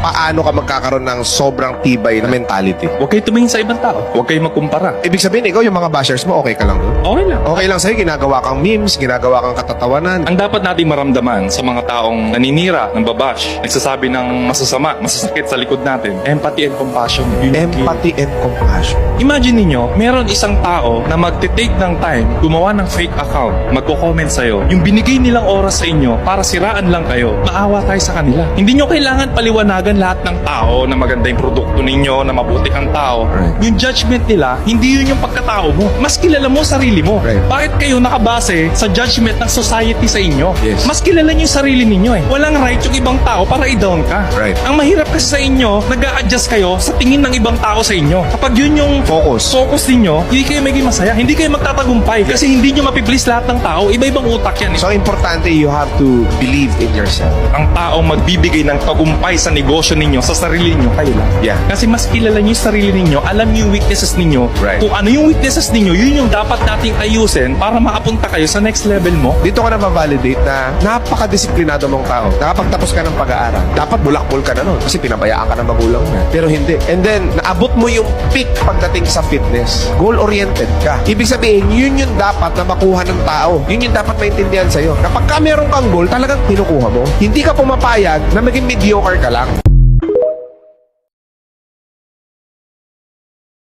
paano ka magkakaroon ng sobrang tibay na mentality? Huwag kayo tumingin sa ibang tao. Huwag kayo magkumpara. Ibig sabihin, ikaw yung mga bashers mo, okay ka lang doon? Okay lang. Okay lang sa'yo, ginagawa kang memes, ginagawa kang katatawanan. Ang dapat nating maramdaman sa mga taong naninira, ng babash, nagsasabi ng masasama, masasakit sa likod natin, empathy and compassion. Yun yung key. Empathy and compassion. Imagine ninyo, meron isang tao na magte-take ng time, gumawa ng fake account, magko-comment sa'yo. Yung binigay nilang oras sa inyo para siraan lang kayo, maawa tayo sa kanila. Hindi nyo kailangan paliwanagan lahat ng tao na maganda yung produkto ninyo, na mabuti kang tao. Right. Yung judgment nila, hindi yun yung pagkatao mo. Mas kilala mo sarili mo. Right. Bakit kayo nakabase sa judgment ng society sa inyo? Yes. Mas kilala nyo yung sarili ninyo eh. Walang right yung ibang tao para i-down ka. Right. Ang mahirap kasi sa inyo, nag-a-adjust kayo sa tingin ng ibang tao sa inyo. Kapag yun yung focus ninyo, hindi kayo maging masaya, hindi kayo magtatagumpay kasi hindi nyo mapiplease lahat ng tao. Iba-ibang utak yan. So, importante, you have to believe in yourself. Ang taong magbibigay ng tagumpay sa negosyo ninyo, sa sarili ninyo, kayo lang. Yeah. Kasi mas kilala nyo yung sarili ninyo, alam nyo yung weaknesses ninyo. Right. Kung ano yung weaknesses ninyo, yun yung dapat nating ayusin para makapunta kayo sa next level mo. Dito ka na ma-validate na napaka-disiplinado mong tao. Nakapagtapos ka ng pag-aaral. Dapat bulakbol ka na nun kasi pinabayaan ka ng magulang na. Pero hindi. And then, naabot mo yung peak pagdating sa fitness. Goal-oriented ka. Ibig sabihin, yun yung dapat na makuha ng tao. Yun yung dapat maintindihan sa'yo. Kapag ka meron kang goal, talagang pinukuha mo. Hindi ka pumapayag na maging mediocre ka lang.